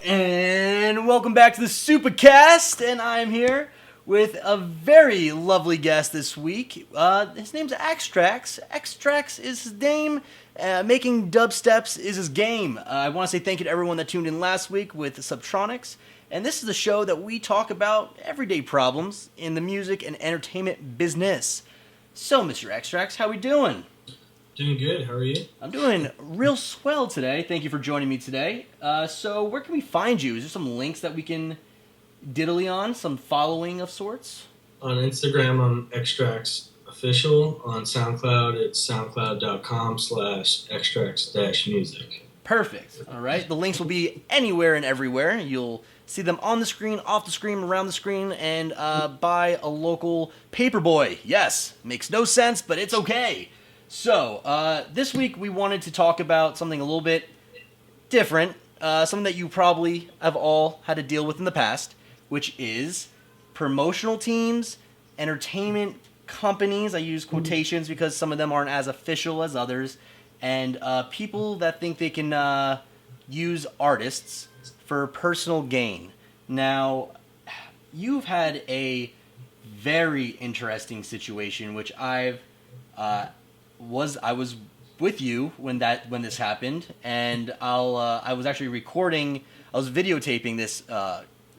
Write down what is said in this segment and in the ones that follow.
And welcome back to the SOOPA CAST, and I'm here with a very lovely guest this week. His name's Extrax. Extrax is his name. Making dubsteps is his game. I want to say thank you to everyone that tuned in last week with Subtronics. And this is the show that we talk about everyday problems in the music and entertainment business. So, Mr. Extrax, how we doing? Doing good. How are you? I'm doing real swell today. Thank you for joining me today. So where can we find you? Is there some links that we can diddly on? Some following of sorts? On Instagram, I'm Extrax Official. On SoundCloud, it's soundcloud.com/extrax-music. Perfect. All right. The links will be anywhere and everywhere. You'll see them on the screen, off the screen, around the screen, and buy a local paperboy. Yes. Makes no sense, but it's okay. So, this week we wanted to talk about something a little bit different, something that you probably have all had to deal with in the past, which is promotional teams, entertainment companies. I use quotations because some of them aren't as official as others, and people that think they can use artists for personal gain. Now, you've had a very interesting situation, which I was with you when this happened, and I was actually recording. I was videotaping this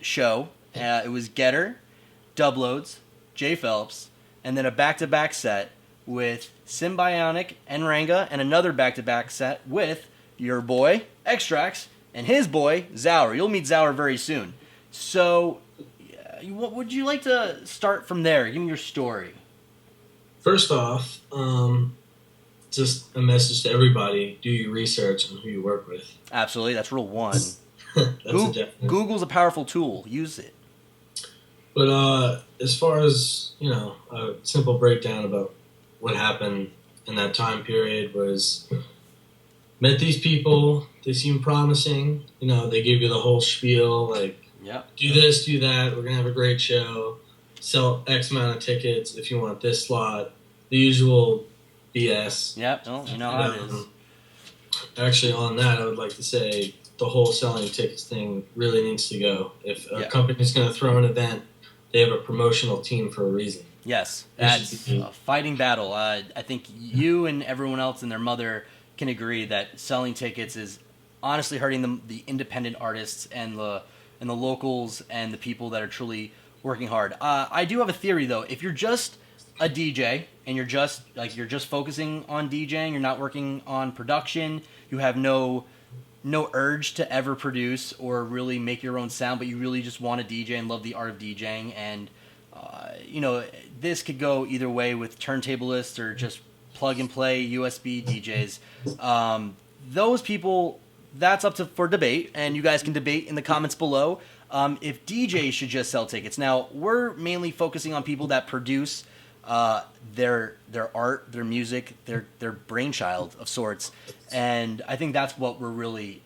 show. It was GETTER, Dubloads, J Phelps, and then a back-to-back set with Symbionic and Ranga, and another back-to-back set with your boy Extrax and his boy Zower. You'll meet Zower very soon. So, what would you like to start from there? Give me your story. First off, just a message to everybody: do your research on who you work with. Absolutely, that's rule one. Google's a powerful tool. Use it. But as far as a simple breakdown about what happened in that time period was, met these people. They seemed promising. They gave you the whole spiel, like, do this, do that. We're gonna have a great show. Sell X amount of tickets if you want this slot. The usual BS. Yep, well, you know how it is. Actually, on that, I would like to say the whole selling tickets thing really needs to go. If a company's going to throw an event, they have a promotional team for a reason. Yes, that's a fighting battle. I think you and everyone else and their mother can agree that selling tickets is honestly hurting the independent artists and the locals and the people that are truly working hard. I do have a theory, though. If you're just a DJ and you're just focusing on DJing, you're not working on production, you have no urge to ever produce or really make your own sound, but you really just want to DJ and love the art of DJing, and this could go either way with turntablists or just plug and play USB DJs. Those people, that's up for debate, and you guys can debate in the comments below if DJs should just sell tickets. Now, we're mainly focusing on people that produce their art, their music, their brainchild of sorts, and I think that's what we're really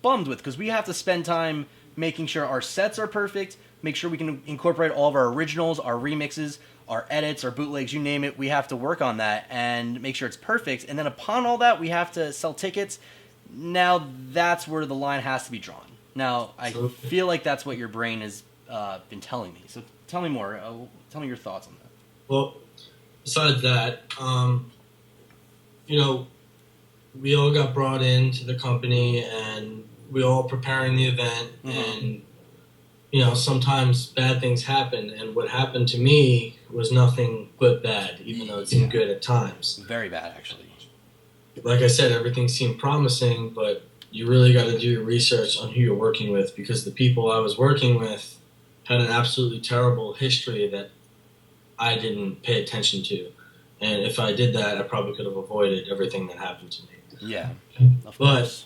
bummed with, because we have to spend time making sure our sets are perfect, make sure we can incorporate all of our originals, our remixes, our edits, our bootlegs, you name it. We have to work on that and make sure it's perfect, and then upon all that, we have to sell tickets. Now, that's where the line has to be drawn. Now, I feel like that's what your brain has been telling me, so tell me more. Tell me your thoughts on that. Well, besides that, we all got brought into the company, and we all preparing the event, and sometimes bad things happen, and what happened to me was nothing but bad, even though it seemed good at times. Very bad, actually. Like I said, everything seemed promising, but you really got to do your research on who you're working with, because the people I was working with had an absolutely terrible history that I didn't pay attention to. And if I did that, I probably could have avoided everything that happened to me. Yeah, of course.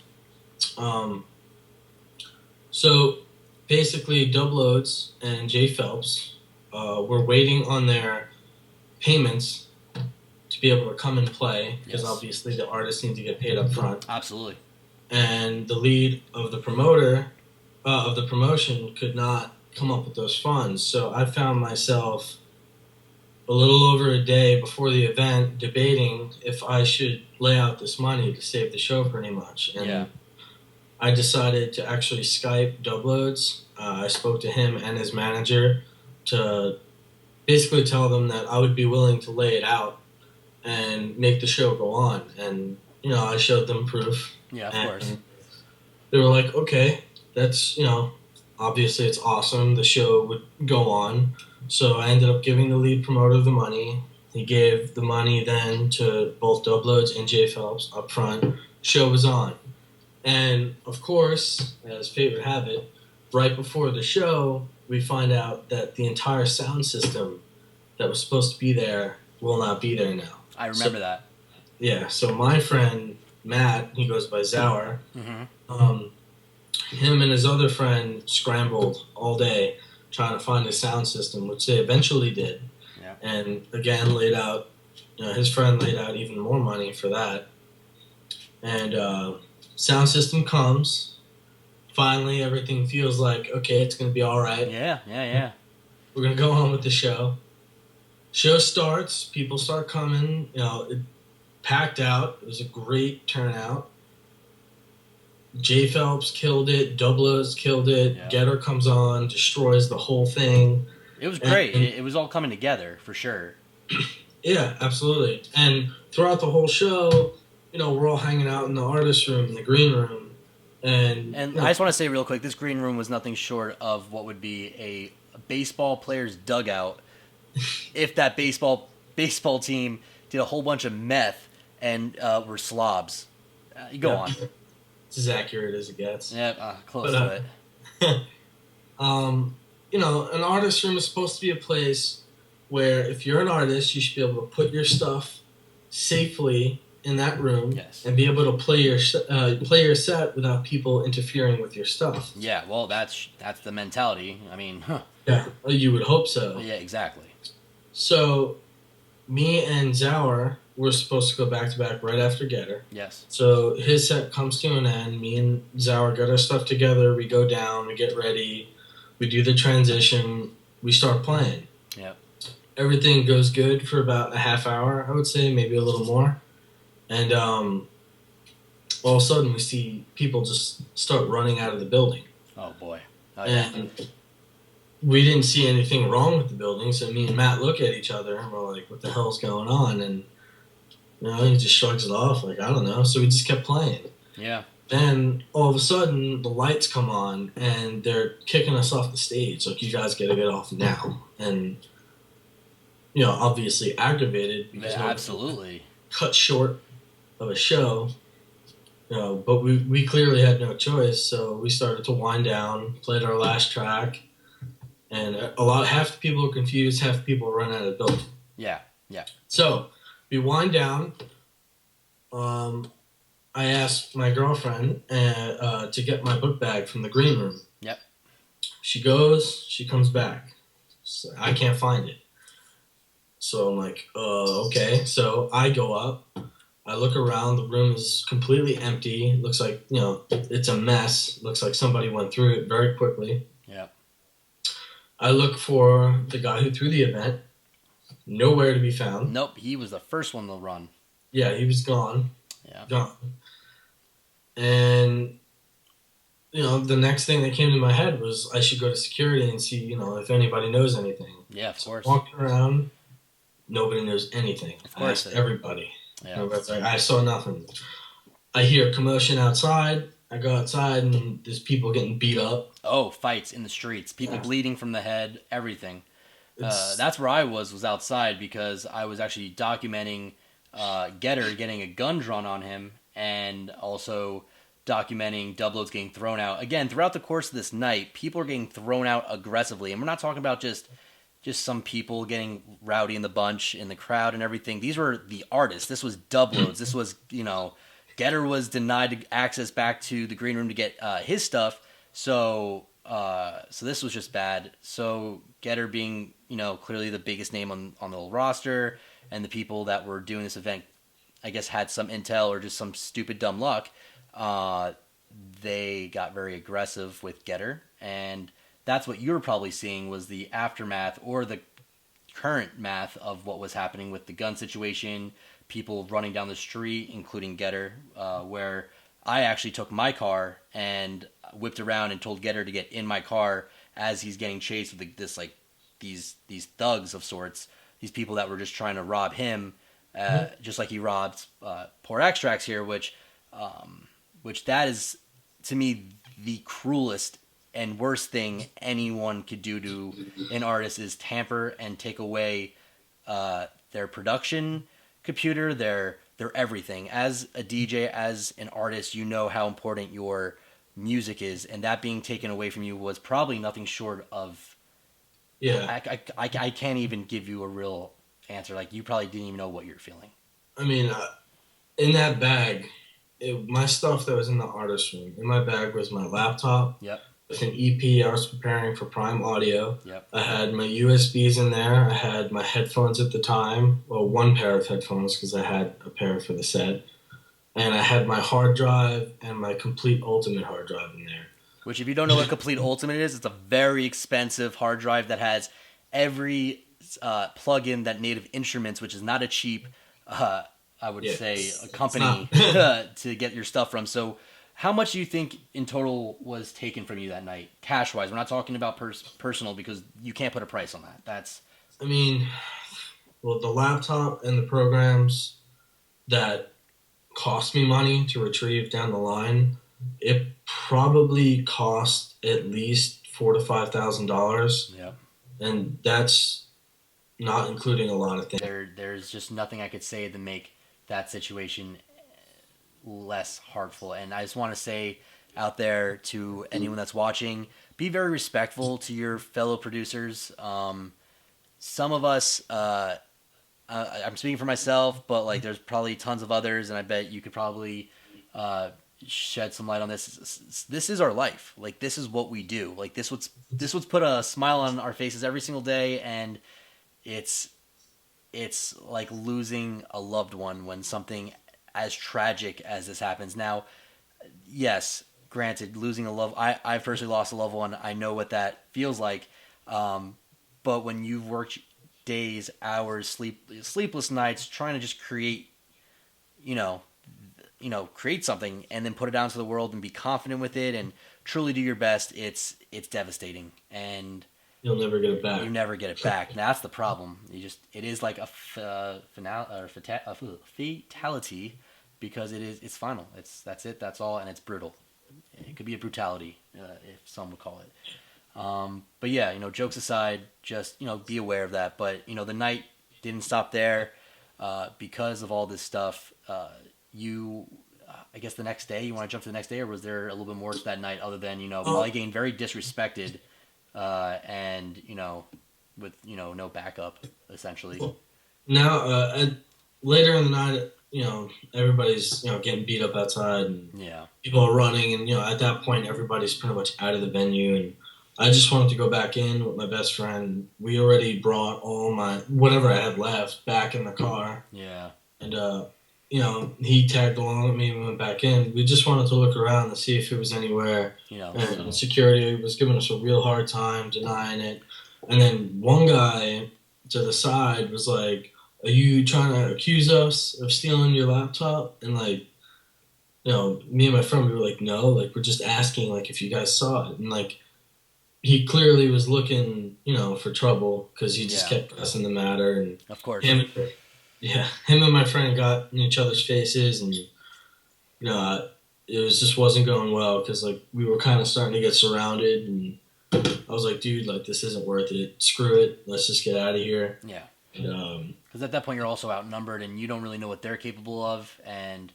So basically, Dubloads and J Phelps were waiting on their payments to be able to come and play, because obviously the artists need to get paid up front. Absolutely. And the lead of the promoter of the promotion could not come up with those funds. So I found myself a little over a day before the event debating if I should lay out this money to save the show pretty much. And I decided to actually Skype Dubloads. I spoke to him and his manager to basically tell them that I would be willing to lay it out and make the show go on. And, I showed them proof. Yeah, of And course. they were like, okay, that's, obviously it's awesome. The show would go on. So I ended up giving the lead promoter the money. He gave the money then to both Dubloads and Jay Phelps up front. Show was on. And of course, as fate would have it, right before the show, we find out that the entire sound system that was supposed to be there will not be there now. I remember that. Yeah, so my friend Matt, he goes by Zauer, him and his other friend scrambled all day trying to find a sound system, which they eventually did. Yeah. And again, his friend laid out even more money for that. And sound system comes. Finally, everything feels like, okay, it's going to be all right. Yeah. We're going to go on with the show. Show starts. People start coming. It packed out. It was a great turnout. Jay Phelps killed it. Dubloads killed it. Yeah. Getter comes on, destroys the whole thing. It was great. It was all coming together, for sure. Yeah, absolutely. And throughout the whole show, we're all hanging out in the artist room, in the green room. And I just want to say real quick, this green room was nothing short of what would be a baseball player's dugout if that baseball team did a whole bunch of meth and were slobs. Go on. It's as accurate as it gets. Yeah, close to it. An artist room is supposed to be a place where if you're an artist, you should be able to put your stuff safely in that room. Yes. And be able to play your set without people interfering with your stuff. Yeah, well, that's the mentality. I mean, Yeah, you would hope so. Yeah, exactly. So, me and Zauer were supposed to go back to back right after Getter. Yes. So his set comes to an end. Me and Zauer get our stuff together. We go down. We get ready. We do the transition. We start playing. Yep. Everything goes good for about a half hour, I would say, maybe a little more. And all of a sudden, we see people just start running out of the building. Oh, boy. Oh, yeah. And we didn't see anything wrong with the building, so me and Matt look at each other, and we're like, what the hell's going on? And, he just shrugs it off, like, I don't know. So we just kept playing. Yeah. Then, all of a sudden, the lights come on, and they're kicking us off the stage. Like, you guys gotta get off now. And, obviously aggravated. Because absolutely. Cut short of a show. But we clearly had no choice, so we started to wind down, played our last track, and half the people were confused, half the people run out of the building. Yeah. So we wind down. I asked my girlfriend to get my book bag from the green room. Yep. She goes, she comes back. So I can't find it. So I'm like, okay. So I go up. I look around. The room is completely empty. Looks like, it's a mess. Looks like somebody went through it very quickly. Yeah. I look for the guy who threw the event. Nowhere to be found. Nope, he was the first one to run. Yeah, he was gone. Yeah. Gone. And, the next thing that came to my head was I should go to security and see, if anybody knows anything. Yeah, of course. Walking around, nobody knows anything. Of course. I asked everybody. Yeah. I saw nothing. I hear commotion outside. I go outside and there's people getting beat up. Oh, fights in the streets. People bleeding from the head, everything. That's where I was outside because I was actually documenting Getter getting a gun drawn on him and also documenting Dubloads getting thrown out. Again, throughout the course of this night, people are getting thrown out aggressively. And we're not talking about just some people getting rowdy in the bunch, in the crowd and everything. These were the artists. This was Dubloads. This was, Getter was denied access back to the green room to get his stuff. So this was just bad. So Getter being, clearly the biggest name on the whole roster, and the people that were doing this event, I guess, had some intel or just some stupid dumb luck. They got very aggressive with Getter, and that's what you were probably seeing was the aftermath or the current math of what was happening with the gun situation, people running down the street, including Getter, where I actually took my car and whipped around and told Getter to get in my car as he's getting chased with this like these thugs of sorts, these people that were just trying to rob him, just like he robbed poor Extrax here, which that is to me the cruelest and worst thing anyone could do to an artist is tamper and take away their production computer, their everything. As a DJ, as an artist, you know how important your music is, and that being taken away from you was probably nothing short of. Yeah. I can't even give you a real answer. Like you probably didn't even know what you're feeling. I mean, in that bag, my stuff that was in the artist room, in my bag was my laptop. Yep. With an EP I was preparing for Prime Audio. Yep. I had my USBs in there. I had my headphones at the time. Well, one pair of headphones because I had a pair for the set. And I had my hard drive and my Complete Ultimate hard drive in there. Which, if you don't know what Complete Ultimate is, it's a very expensive hard drive that has every plug-in that Native Instruments, which is not a cheap, I would say, a company to get your stuff from. So how much do you think in total was taken from you that night, cash-wise? We're not talking about personal because you can't put a price on that. I mean, well, the laptop and the programs that cost me money to retrieve down the line, it probably cost at least $4,000 to $5,000. Yeah. And that's not including a lot of things. There's just nothing I could say to make that situation less heartful. And I just want to say out there to anyone that's watching, be very respectful to your fellow producers. Some of us, I'm speaking for myself, but like there's probably tons of others, and I bet you could probably shed some light on this. This is our life. Like this is what we do. Like this what's put a smile on our faces every single day, and it's like losing a loved one when something as tragic as this happens. Now, yes, granted, losing a love. I've personally lost a loved one. I know what that feels like. But when you've worked days, hours, sleepless nights, trying to just create, create something and then put it out into the world and be confident with it and truly do your best, it's devastating. And you'll never get it back. You never get it back. Now, that's the problem. It is like a fatality because it's final. That's it. That's all, and it's brutal. It could be a brutality, if some would call it. But yeah, jokes aside, just be aware of that. But the night didn't stop there because of all this stuff. I guess the next day, you want to jump to the next day, or was there a little bit more to that night other than Molly getting very disrespected? And with no backup, essentially. Now, later in the night, everybody's getting beat up outside, and people are running, and at that point, everybody's pretty much out of the venue, and I just wanted to go back in with my best friend. We already brought all my whatever I had left back in the car. Yeah, and he tagged along with me and we went back in. We just wanted to look around to see if it was anywhere. And security was giving us a real hard time, denying it. And then one guy to the side was like, "Are you trying to accuse us of stealing your laptop?" And me and my friend, we were like, "No, we're just asking, if you guys saw it." And he clearly was looking, for trouble because he just kept pressing the matter. And of course, him and my friend got in each other's faces, and it just wasn't going well because we were kind of starting to get surrounded, and I was like, "Dude, this isn't worth it. Screw it. Let's just get out of here." Yeah. Because at that point you're also outnumbered, and you don't really know what they're capable of, and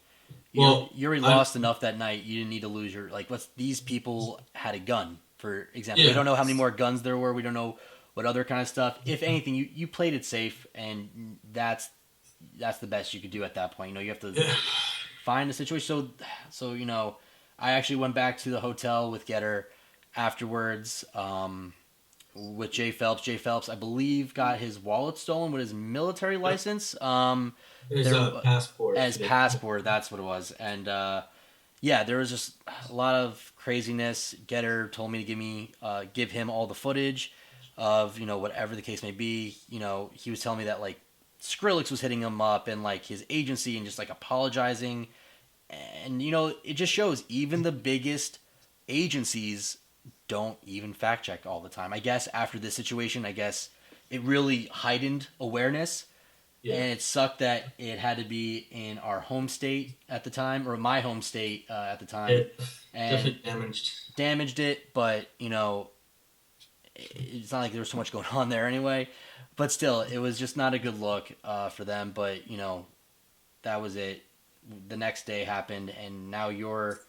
you're already lost enough that night. You didn't need to lose your these people had a gun, for example. Yeah. We don't know how many more guns there were. We don't know what other kind of stuff. If anything, you played it safe, and that's the best you could do at that point. You have to find the situation. So I actually went back to the hotel with Getter afterwards with Jay Phelps. Jay Phelps, I believe, got his wallet stolen with his military license. His passport. As passport, that's what it was. And there was just a lot of craziness. Getter told me to give him all the footage of whatever the case may be. He was telling me that Skrillex was hitting him up and his agency and just apologizing. And, you know, it just shows even the biggest agencies don't even fact check all the time. I guess after this situation, I guess it really heightened awareness. Yeah. And it sucked that it had to be in our home state at the time, or my home state at the time. It And definitely damaged it, but, you know, it's not like there was so much going on there anyway. But still, it was just not a good look for them. But, you know, that was it. The next day happened, and now you're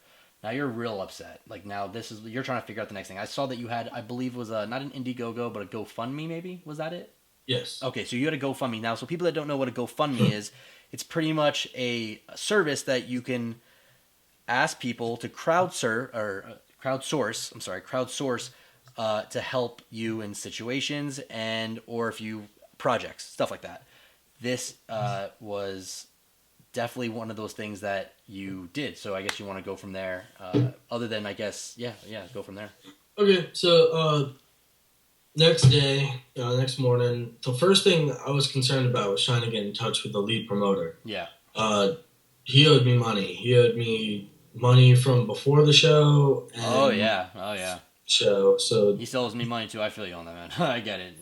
real upset. Like, now you're trying to figure out the next thing. I saw that you had, I believe, was not an Indiegogo, but a GoFundMe. Maybe was that it? Yes. Okay, so you had a GoFundMe now. So people that don't know what a GoFundMe is, it's pretty much a service that you can ask people to crowdsource to help you in situations or if you projects, stuff like that. This was definitely one of those things that you did. So I guess you want to go from there. Other than, I guess, go from there. Okay, so next day, next morning, the first thing I was concerned about was trying to get in touch with the lead promoter. Yeah. He owed me money. He owed me money from before the show. And oh yeah. Show. So he still owes me money too. I feel you on that, man. I get it.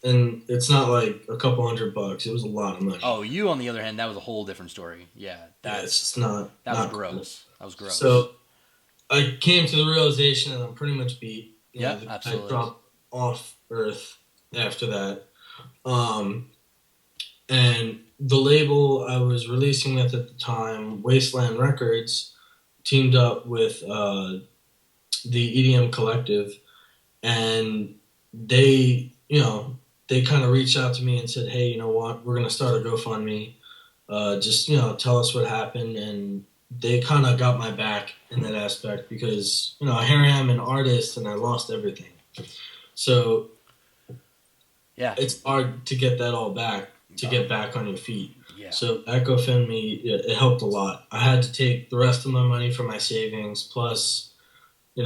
And it's not like a couple $100. It was a lot of money. Oh, you on the other hand, that was a whole different story. Yeah, it's not. That not was gross. Cool. That was gross. So I came to the realization that I'm pretty much beat. Yeah, absolutely. I dropped off Earth after that. And the label I was releasing with at the time, Wasteland Records, teamed up with the EDM Collective, and they kind of reached out to me and said, hey, you know what, we're going to start a GoFundMe. Just, tell us what happened. And they kind of got my back in that aspect because, here I am, an artist, and I lost everything. So yeah, it's hard to get that all back, to get back on your feet. Yeah. So that GoFundMe, it helped a lot. I had to take the rest of my money from my savings, plus,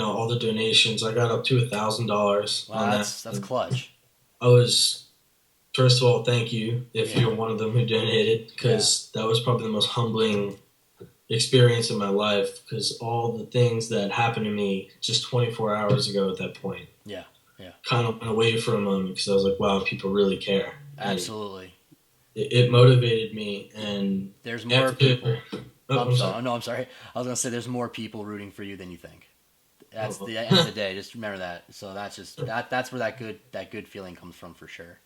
all the donations. I got up to $1,000. Wow, that's clutch. I was, first of all, thank you if you're one of them who donated, because that was probably the most humbling experience in my life, because all the things that happened to me just 24 hours ago at that point kind of went away for a moment, because I was like, wow, people really care. Absolutely. It motivated me, and there's more people. I'm sorry. No, I'm sorry. I was going to say there's more people rooting for you than you think. That's the end of the day. Just remember that. So that's just that's where that good feeling comes from for sure.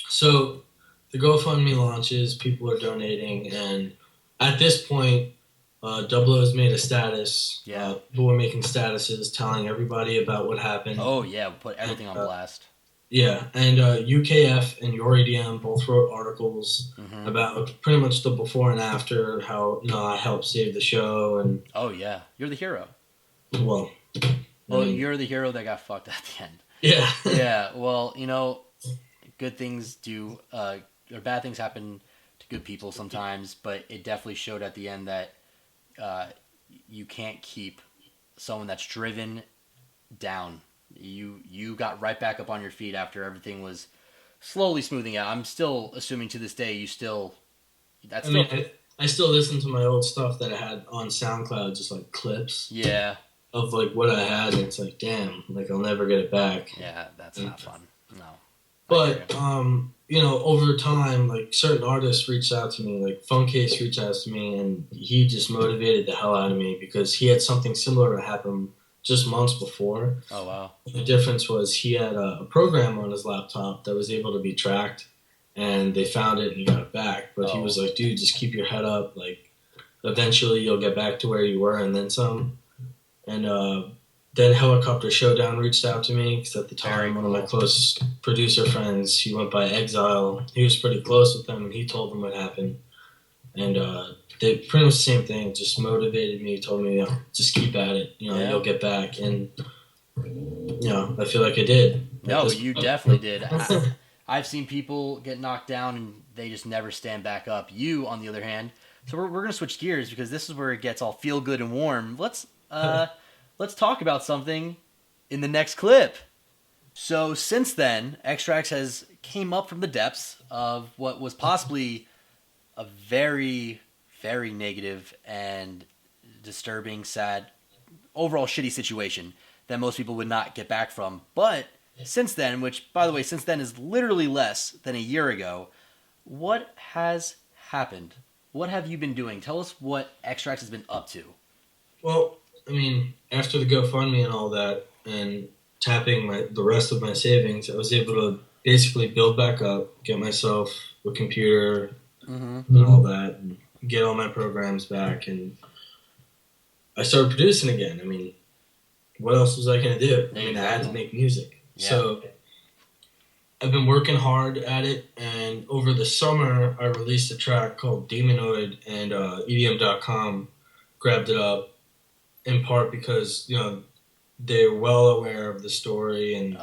So the GoFundMe launches, people are donating, and at this point, Double O's made a status. Yeah. People were making statuses telling everybody about what happened. Oh yeah, we'll put everything on blast. Yeah, and UKF and Your EDM both wrote articles about pretty much the before and after, how I helped save the show, and oh yeah, you're the hero. Well, you're the hero that got fucked at the end. Yeah. Yeah. Well, good things do or bad things happen to good people sometimes, but it definitely showed at the end that you can't keep someone that's driven down. You got right back up on your feet after everything was slowly smoothing out. I'm still assuming to this day you still. I still listen to my old stuff that I had on SoundCloud, just like clips. Yeah. Of like what I had, and it's like, damn, like I'll never get it back. Yeah, that's not fun. No. But over time, like certain artists reached out to me, like Funkcase reached out to me, and he just motivated the hell out of me because he had something similar to happen just months before. Oh wow! The difference was he had a program on his laptop that was able to be tracked, and they found it and he got it back. But he was like, dude, just keep your head up. Like, eventually you'll get back to where you were and then some. And then Helicopter Showdown reached out to me because at the time one of my close producer friends, he went by Exile. He was pretty close with them, and he told them what happened. And they pretty much the same thing, just motivated me, told me, just keep at it. You'll get back. And, I feel like I did. No, you definitely did. I've seen people get knocked down and they just never stand back up. You, on the other hand, so we're going to switch gears because this is where it gets all feel good and warm. Let's talk about something in the next clip. So since then, Extrax has came up from the depths of what was possibly a very very negative and disturbing, sad, overall shitty situation that most people would not get back from. But since then, which, by the way, since then is literally less than a year ago, what has happened? What have you been doing? Tell us what Extrax has been up to. Well, I mean, after the GoFundMe and all that, and tapping the rest of my savings, I was able to basically build back up, get myself a computer and all that, and get all my programs back, and I started producing again. I mean, what else was I going to do? I mean, I had to make music. Yeah. So I've been working hard at it, and over the summer, I released a track called Demonoid, and EDM.com grabbed it up, in part because, you know, they're well aware of the story, and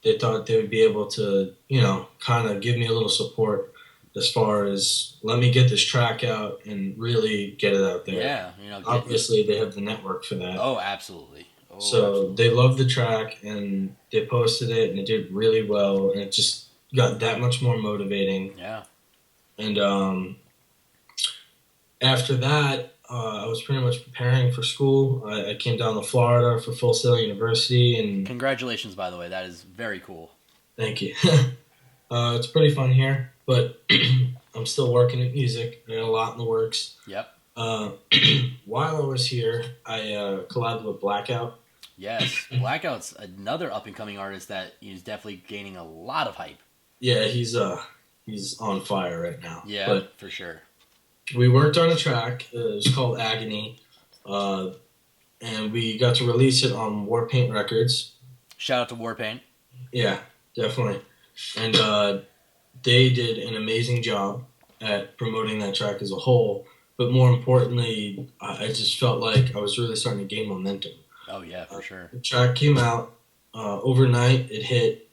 they thought they would be able to, you know, kind of give me a little support as far as let me get this track out and really get it out there. Yeah, you know, obviously they have the network for that. Oh, absolutely. So they loved the track, and they posted it, and it did really well, and it just got that much more motivating. Yeah. And after that, I was pretty much preparing for school. I came down to Florida for Full Sail University, and congratulations, by the way. That is very cool. Thank you. It's pretty fun here, but I'm still working at music. I got a lot in the works. Yep. While I was here, I collabed with Blackout. Yes, Blackout's another up-and-coming artist that is definitely gaining a lot of hype. Yeah, he's on fire right now. Yeah, but for sure. We worked on a track. It was called Agony, and we got to release it on Warpaint Records. Shout out to Warpaint. Yeah, definitely. And they did an amazing job at promoting that track as a whole. But more importantly, I just felt like I was really starting to gain momentum. Oh, yeah, for sure. The track came out overnight. It hit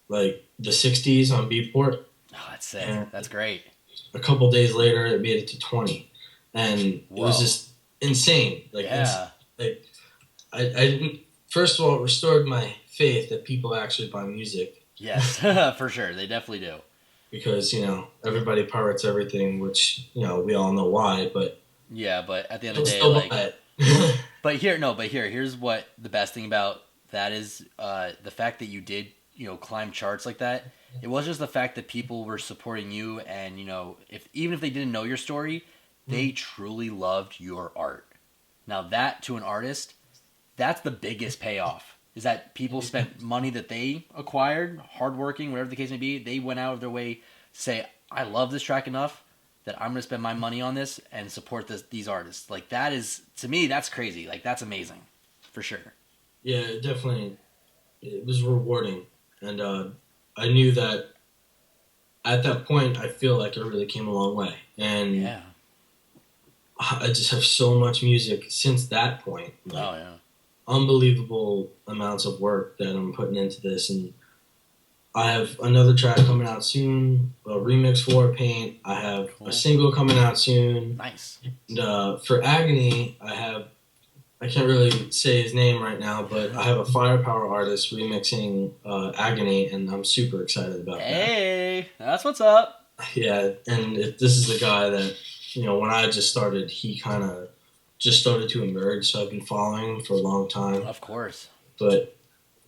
like the 60s on Beatport. Oh, that's sick. That's great. A couple days later, it made it to 20. And it was just insane. Like, yeah. I didn't. First of all, it restored my faith that people actually buy music. Yes, for sure. They definitely do. Because, you know, everybody pirates everything, which, you know, we all know why, but... Yeah, but at the end of the day, like... but here's what the best thing about that is, the fact that you did, you know, climb charts like that. It wasn't just the fact that people were supporting you and, you know, even if they didn't know your story, they truly loved your art. Now that, to an artist, that's the biggest payoff. Is that people spent money that they acquired, hardworking, whatever the case may be. They went out of their way to say, I love this track enough that I'm going to spend my money on this and support these artists. Like, that is, to me, that's crazy. Like, that's amazing. For sure. Yeah, definitely. It was rewarding. And I knew that at that point, I feel like I really came a long way. And yeah. I just have so much music since that point. Like, oh, yeah. Unbelievable amounts of work that I'm putting into this, and I have another track coming out soon, a remix for Warpaint. I have a single coming out soon. Nice. And for Agony, I can't really say his name right now, but I have a Firepower artist remixing Agony, and I'm super excited about that. Hey, that's what's up. Yeah, and this is a guy that, you know, when I just started, he kind of just started to emerge, so I've been following him for a long time. Of course. But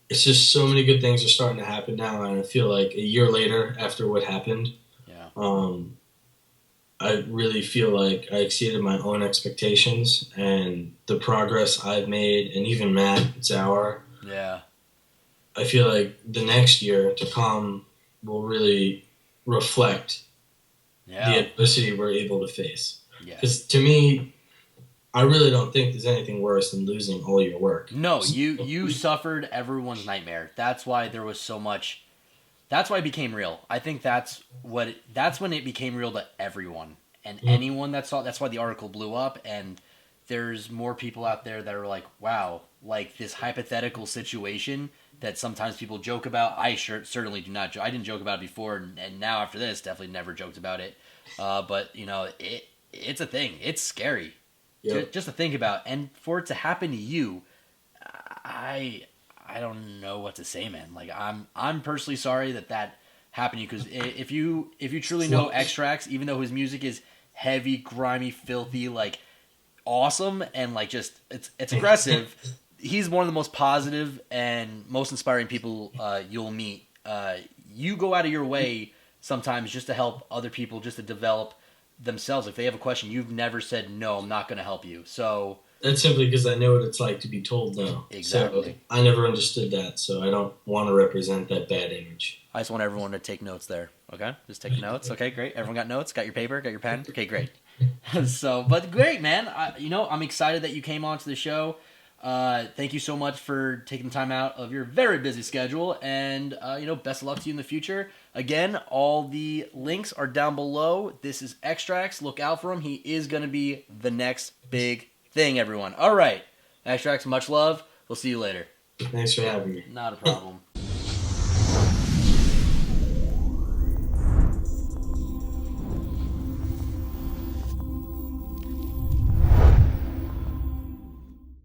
it's just so many good things are starting to happen now, and I feel like a year later, after what happened, I really feel like I exceeded my own expectations, and the progress I've made, and even Matt Zauer. Yeah. I feel like the next year to come will really reflect the adversity we're able to face. Because to me, I really don't think there's anything worse than losing all your work. No, you suffered everyone's nightmare. That's why there was so much. That's why it became real. I think that's when it became real to everyone and anyone that saw. That's why the article blew up, and there's more people out there that are like, wow, like this hypothetical situation that sometimes people joke about. I certainly do not. I didn't joke about it before, and now after this, definitely never joked about it. But you know, it's a thing. It's scary. Yep. Just to think about, and for it to happen to you, I don't know what to say, man. Like, I'm personally sorry that happened to you, because if you truly know Extrax, even though his music is heavy, grimy, filthy, like awesome, and like just it's aggressive. He's one of the most positive and most inspiring people you'll meet. You go out of your way sometimes just to help other people, just to develop themselves. If they have a question, you've never said no. I'm not going to help you. So That's simply because I know what it's like to be told no. Exactly. So I never understood that, so I don't want to represent that bad image. I just want everyone to take notes there. Okay, just take notes. Okay, great. Everyone got notes? Got your paper? Got your pen? Okay, great. So, but great, man. I'm excited that you came on to the show. Thank you so much for taking the time out of your very busy schedule, and best of luck to you in the future. Again, all the links are down below. This is Extrax. Look out for him. He is going to be the next big thing, everyone. All right, Extrax, much love. We'll see you later. Thanks for having me. Not a problem.